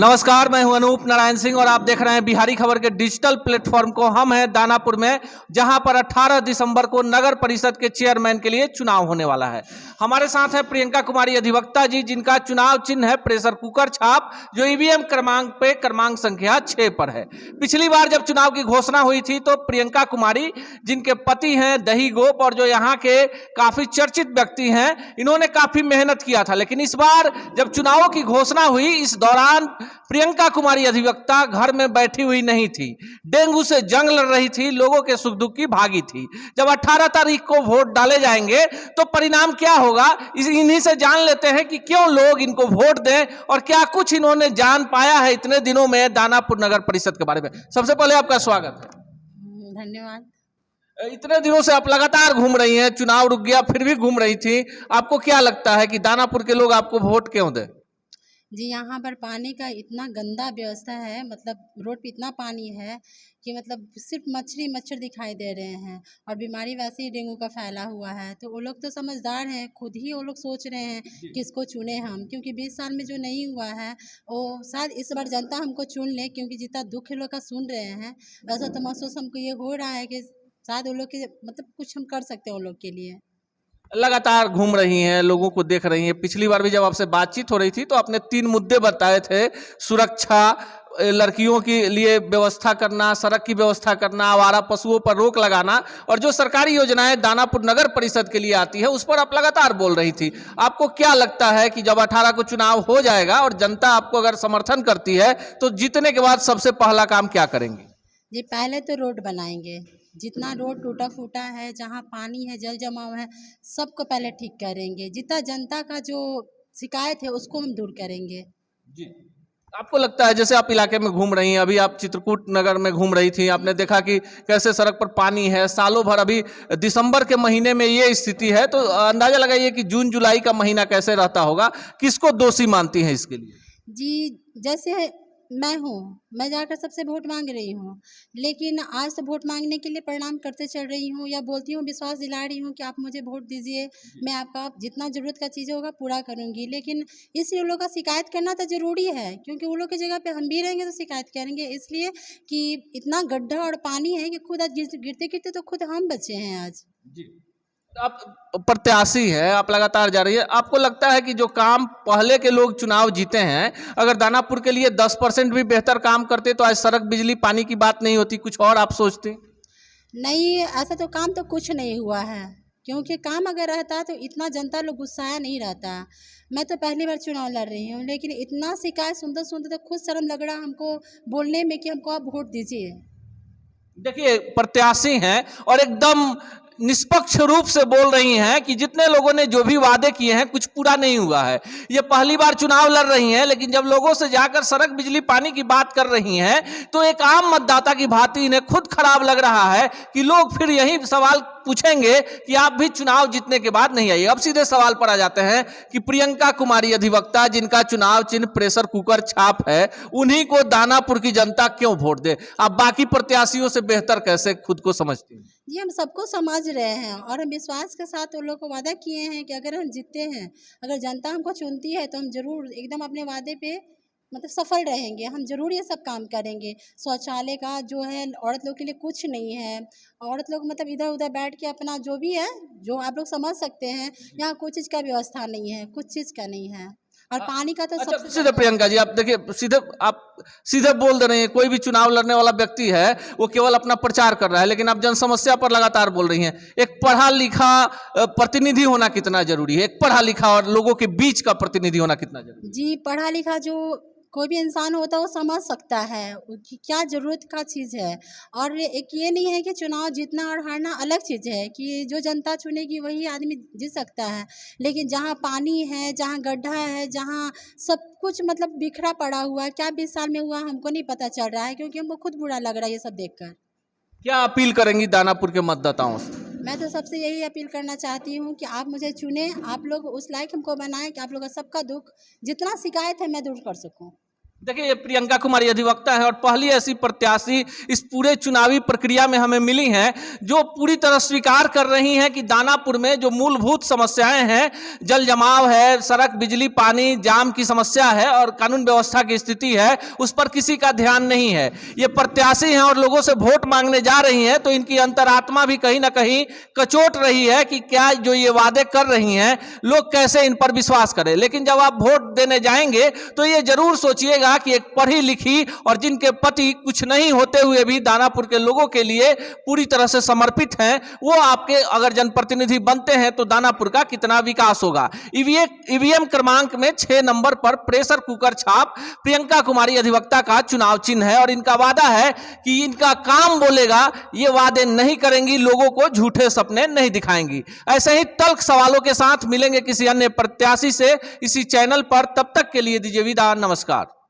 नमस्कार, मैं हूं अनूप नारायण सिंह और आप देख रहे हैं बिहारी खबर के डिजिटल प्लेटफॉर्म को। हम हैं दानापुर में, जहां पर 18 दिसंबर को नगर परिषद के चेयरमैन के लिए चुनाव होने वाला है। हमारे साथ है प्रियंका कुमारी अधिवक्ता जी, जिनका चुनाव चिन्ह है प्रेशर कुकर छाप, जो ईवीएम क्रमांक पे क्रमांक संख्या 6 पर है। पिछली बार जब चुनाव की घोषणा हुई थी तो प्रियंका कुमारी, जिनके पति हैं दही गोप और जो यहाँ के काफी चर्चित व्यक्ति हैं, इन्होंने काफी मेहनत किया था। लेकिन इस बार जब चुनावों की घोषणा हुई, इस दौरान प्रियंका कुमारी अधिवक्ता घर में बैठी हुई नहीं थी, डेंगू से जंग लड़ रही थी, लोगों के सुख दुख की भागी थी। जब 18 तारीख को वोट डाले जाएंगे तो परिणाम क्या होगा, इन्हीं से जान लेते हैं कि क्यों लोग इनको वोट दें और क्या कुछ इन्होंने जान पाया है इतने दिनों में दानापुर नगर परिषद के बारे में। सबसे पहले आपका स्वागत है। धन्यवाद। इतने दिनों से आप लगातार घूम रही हैं, चुनाव रुक गया फिर भी घूम रही थी, आपको क्या लगता है कि दानापुर के लोग आपको वोट क्यों दें? जी, यहाँ पर पानी का इतना गंदा व्यवस्था है, मतलब रोड पे इतना पानी है कि मतलब सिर्फ मच्छर दिखाई दे रहे हैं और बीमारी वैसे ही डेंगू का फैला हुआ है। तो वो लोग तो समझदार हैं, खुद ही वो लोग सोच रहे हैं किसको चुने हम, क्योंकि 20 साल में जो नहीं हुआ है वो शायद इस बार जनता हमको चुन ले, क्योंकि जितना दुख ये लोग का सुन रहे हैं वैसा तो महसूस हमको ये हो रहा है कि शायद वो लोग के मतलब कुछ हम कर सकते हैं वो लोग के लिए। लगातार घूम रही हैं, लोगों को देख रही हैं। पिछली बार भी जब आपसे बातचीत हो रही थी तो आपने 3 मुद्दे बताए थे: सुरक्षा, लड़कियों के लिए व्यवस्था करना, सड़क की व्यवस्था करना, आवारा पशुओं पर रोक लगाना, और जो सरकारी योजनाएं दानापुर नगर परिषद के लिए आती है उस पर आप लगातार बोल रही थी। आपको क्या लगता है कि जब 18 को चुनाव हो जाएगा और जनता आपको अगर समर्थन करती है तो जीतने के बाद सबसे पहला काम क्या करेंगे? जी, पहले तो रोड बनाएंगे। जितना रोड टूटा फूटा है, जहाँ पानी है, जल जमाव है, सबको पहले ठीक करेंगे। जितना जनता का जो शिकायत है उसको हम दूर करेंगे। जी, आपको लगता है, जैसे आप इलाके में घूम रही हैं, अभी आप चित्रकूट नगर में घूम रही थी, आपने देखा कि कैसे सड़क पर पानी है सालों भर। अभी दिसंबर के महीने में ये स्थिति है, तो अंदाजा लगाइए कि जून जुलाई का महीना कैसे रहता होगा। किसको दोषी मानती हैं इसके लिए? जी, जैसे मैं हूँ, मैं जाकर सबसे वोट मांग रही हूँ, लेकिन आज तो वोट मांगने के लिए प्रणाम करते चल रही हूँ या बोलती हूँ, विश्वास दिला रही हूँ कि आप मुझे वोट दीजिए, मैं आपका जितना ज़रूरत का चीज़ें होगा पूरा करूँगी। लेकिन इसलिए लोग का शिकायत करना तो ज़रूरी है, क्योंकि वो लोग की जगह पे हम भी रहेंगे तो शिकायत करेंगे, इसलिए कि इतना गड्ढा और पानी है कि खुद आज गिरते गिरते तो खुद हम बचे हैं आज। जी, आप प्रत्याशी है, आप लगातार जा रही है। आपको लगता है कि जो काम पहले के लोग चुनाव जीते हैं, अगर दानापुर के लिए 10% भी बेहतर काम करते तो आज सड़क, बिजली, पानी की बात नहीं होती, कुछ और आप सोचते? नहीं, ऐसा तो काम तो कुछ नहीं हुआ है, क्योंकि काम अगर रहता तो इतना जनता लोग गुस्साया नहीं रहता। मैं तो पहली बार चुनाव लड़ रही हूँ, लेकिन इतना शिकायत सुनते सुनते तो खुद शर्म लग रहा हमको बोलने में कि हमको आप वोट दीजिए। देखिए, प्रत्याशी हैं और एकदम निष्पक्ष रूप से बोल रही हैं कि जितने लोगों ने जो भी वादे किए हैं कुछ पूरा नहीं हुआ है। ये पहली बार चुनाव लड़ रही हैं, लेकिन जब लोगों से जाकर सड़क, बिजली, पानी की बात कर रही हैं तो एक आम मतदाता की भांति इन्हें खुद खराब लग रहा है कि लोग फिर यही सवाल पूछेंगे कि आप भी चुनाव जीतने के बाद नहीं आइए। अब सीधे सवाल पर आ जाते हैं कि प्रियंका कुमारी अधिवक्ता, जिनका चुनाव चिन्ह प्रेशर कुकर छाप है, उन्हीं को दानापुर की जनता क्यों वोट दे? आप बाकी प्रत्याशियों से बेहतर कैसे खुद को समझती हैं? जी, हम सबको समझ रहे हैं और हम विश्वास के साथ उन लोग को वादा किए हैं कि अगर हम जीतते हैं, अगर जनता हमको चुनती है तो हम जरूर एकदम अपने वादे पे मतलब सफल रहेंगे। हम जरूर ये सब काम करेंगे। शौचालय का जो है औरत लोग के लिए कुछ नहीं है, औरत लोग मतलब इधर उधर बैठ के अपना जो भी है, जो आप लोग समझ सकते हैं, यहाँ कोई चीज़ का व्यवस्था नहीं है, कुछ चीज़ का नहीं है। और पानी का तो अच्छा, सबसे सीधे प्रियंका जी, आप देखिए, आप सीधे बोल दे रही हैं। कोई भी चुनाव लड़ने वाला व्यक्ति है वो केवल अपना प्रचार कर रहा है, लेकिन आप जन समस्या पर लगातार बोल रही हैं। एक पढ़ा लिखा प्रतिनिधि होना कितना जरूरी है? एक पढ़ा लिखा और लोगों के बीच का प्रतिनिधि होना कितना जरूरी है? जी, पढ़ा लिखा जो कोई भी इंसान होता है वो समझ सकता है कि क्या ज़रूरत का चीज़ है। और एक ये नहीं है कि चुनाव जीतना और हारना अलग चीज़ है, कि जो जनता चुनेगी वही आदमी जीत सकता है। लेकिन जहाँ पानी है, जहाँ गड्ढा है, जहाँ सब कुछ मतलब बिखरा पड़ा हुआ है, क्या 20 साल में हुआ हमको नहीं पता चल रहा है, क्योंकि हमको खुद बुरा लग रहा है ये सब देखकर। क्या अपील करेंगी दानापुर के मतदाताओं से? मैं तो सबसे यही अपील करना चाहती हूँ कि आप मुझे चुनें, आप लोग उस लायक हमको बनाएं कि आप लोग का सबका दुख जितना शिकायत है मैं दूर कर सकूँ। देखिए, ये प्रियंका कुमारी अधिवक्ता है और पहली ऐसी प्रत्याशी इस पूरे चुनावी प्रक्रिया में हमें मिली हैं जो पूरी तरह स्वीकार कर रही हैं कि दानापुर में जो मूलभूत समस्याएं हैं, जल जमाव है, सड़क, बिजली, पानी, जाम की समस्या है और कानून व्यवस्था की स्थिति है, उस पर किसी का ध्यान नहीं है। ये प्रत्याशी हैं और लोगों से वोट मांगने जा रही हैं, तो इनकी अंतरात्मा भी कहीं ना कहीं कचोट रही है कि क्या जो ये वादे कर रही हैं लोग कैसे इन पर विश्वास करें। लेकिन जब आप वोट देने जाएंगे तो ये जरूर सोचिएगा कि एक पढ़ी लिखी और जिनके पति कुछ नहीं होते हुए भी दानापुर के लोगों के लिए पूरी तरह से समर्पित हैं, वो आपके अगर जनप्रतिनिधि बनते हैं तो दानापुर का कितना विकास होगा। ईवीएम क्रमांक में 6 नंबर पर प्रेशर कुकर छाप प्रियंका कुमारी अधिवक्ता का चुनाव चिन्ह है और इनका वादा है कि इनका काम बोलेगा, ये वादे नहीं करेंगी, लोगों को झूठे सपने नहीं दिखाएंगी। ऐसे ही तल्ख सवालों के साथ मिलेंगे किसी अन्य प्रत्याशी से इसी चैनल पर। तब तक के लिए दीजिए विदा, नमस्कार।